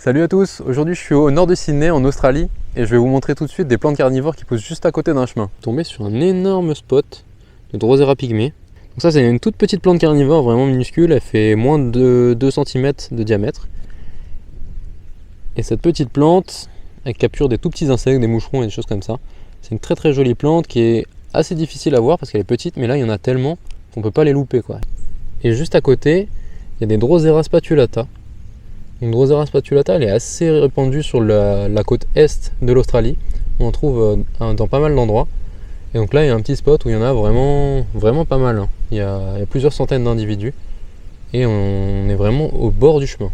Salut à tous, aujourd'hui je suis au nord de Sydney en Australie et je vais vous montrer tout de suite des plantes carnivores qui poussent juste à côté d'un chemin. Tombé sur un énorme spot de Drosera pygmée. Donc ça c'est une toute petite plante carnivore vraiment minuscule, elle fait moins de 2 cm de diamètre. Et cette petite plante, elle capture des tout petits insectes, des moucherons et des choses comme ça. C'est une très jolie plante qui est assez difficile à voir parce qu'elle est petite, mais là il y en a tellement qu'on peut pas les louper quoi. Et juste à côté, il y a des Drosera spatulata. Une Drosera spatulata, elle est assez répandue sur la côte est de l'Australie. On en trouve dans pas mal d'endroits. Et donc là, il y a un petit spot où il y en a vraiment pas mal. Il y a plusieurs centaines d'individus. Et on est vraiment au bord du chemin.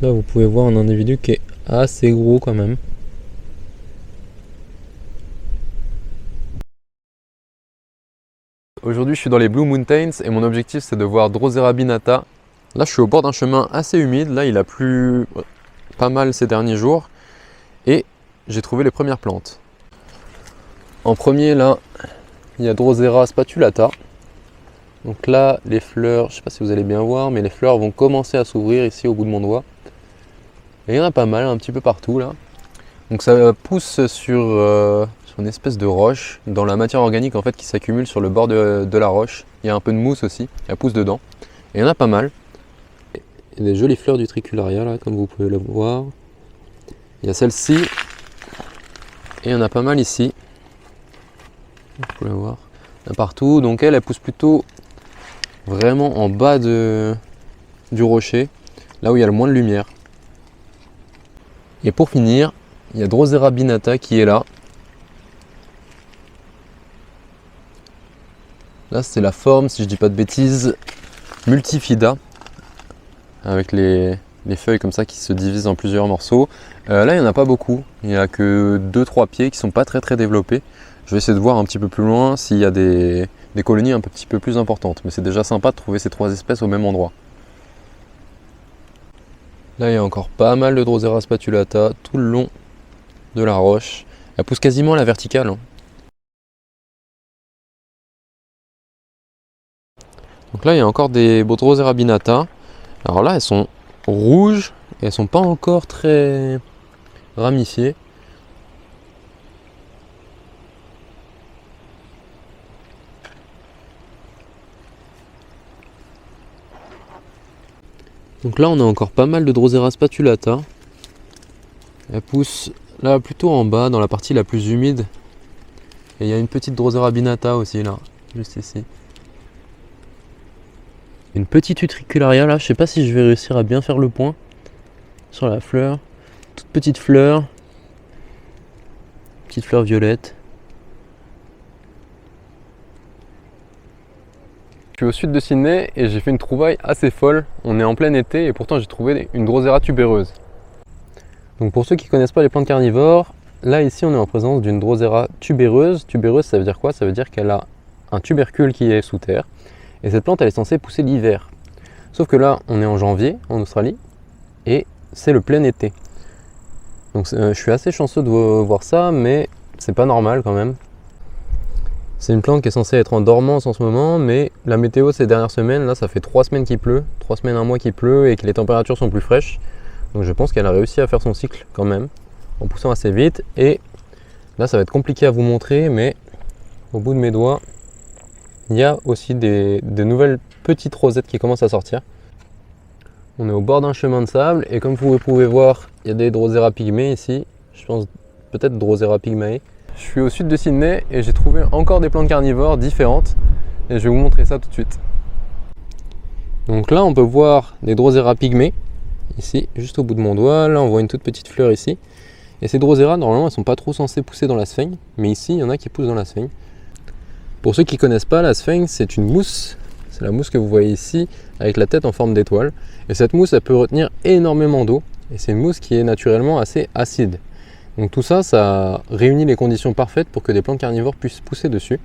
Là, vous pouvez voir un individu qui est assez gros quand même. Aujourd'hui, je suis dans les Blue Mountains et mon objectif, c'est de voir Drosera binata. Là, je suis au bord d'un chemin assez humide. Là, il a plu pas mal ces derniers jours. Et j'ai trouvé les premières plantes. En premier, là, il y a Drosera spatulata. Donc là, les fleurs, je ne sais pas si vous allez bien voir, mais les fleurs vont commencer à s'ouvrir ici au bout de mon doigt. Et il y en a pas mal, un petit peu partout là. Donc ça pousse sur une espèce de roche, dans la matière organique en fait qui s'accumule sur le bord de la roche. Il y a un peu de mousse aussi, elle pousse dedans. Et il y en a pas mal. Il y a des jolies fleurs du tricularia là, comme vous pouvez le voir. Il y a celle-ci. Et il y en a pas mal ici. Vous pouvez le voir. Il y en a partout. Donc elle pousse plutôt vraiment en bas du rocher, là où il y a le moins de lumière. Et pour finir, il y a Drosera binata qui est là. Là c'est la forme, si je dis pas de bêtises, multifida, avec les feuilles comme ça qui se divisent en plusieurs morceaux. Là il n'y en a pas beaucoup, il n'y a que 2-3 pieds qui sont pas très développés. Je vais essayer de voir un petit peu plus loin s'il y a des colonies un petit peu plus importantes, mais c'est déjà sympa de trouver ces 3 espèces au même endroit. Là il y a encore pas mal de Drosera spatulata tout le long de la roche. Elle pousse quasiment à la verticale. Donc là il y a encore des Drosera binata. Alors là elles sont rouges et elles sont pas encore très ramifiées. Donc là on a encore pas mal de Drosera spatulata. Elle pousse là plutôt en bas dans la partie la plus humide. Et il y a une petite Drosera binata aussi là, juste ici. Une petite utricularia là, je sais pas si je vais réussir à bien faire le point sur la fleur. Toute petite fleur. Petite fleur violette. Je suis au sud de Sydney et j'ai fait une trouvaille assez folle. On est en plein été et pourtant j'ai trouvé une Drosera tubéreuse. Donc pour ceux qui ne connaissent pas les plantes carnivores, là ici on est en présence d'une Drosera tubéreuse. Tubéreuse ça veut dire quoi? Ça veut dire qu'elle a un tubercule qui est sous terre. Et cette plante elle est censée pousser l'hiver. Sauf que là on est en janvier en Australie et c'est le plein été. Donc je suis assez chanceux de voir ça, mais c'est pas normal quand même. C'est une plante qui est censée être en dormance en ce moment, mais la météo ces dernières semaines, là ça fait 3 semaines qu'il pleut, 3 semaines, un mois qu'il pleut et que les températures sont plus fraîches. Donc je pense qu'elle a réussi à faire son cycle quand même, en poussant assez vite. Et là ça va être compliqué à vous montrer, mais au bout de mes doigts, il y a aussi des nouvelles petites rosettes qui commencent à sortir. On est au bord d'un chemin de sable et comme vous pouvez voir, il y a des Drosera pygmée ici. Je pense peut-être Drosera pygmae. Je suis au sud de Sydney et j'ai trouvé encore des plantes carnivores différentes. Et je vais vous montrer ça tout de suite. Donc là on peut voir des Drosera pygmée. Ici, juste au bout de mon doigt. Là on voit une toute petite fleur ici. Et ces Drosera, normalement elles sont pas trop censées pousser dans la sphaigne. Mais ici il y en a qui poussent dans la sphaigne. Pour ceux qui ne connaissent pas, la sphaigne, c'est une mousse. C'est la mousse que vous voyez ici, avec la tête en forme d'étoile. Et cette mousse, elle peut retenir énormément d'eau. Et c'est une mousse qui est naturellement assez acide. Donc tout ça, ça réunit les conditions parfaites pour que des plantes carnivores puissent pousser dessus.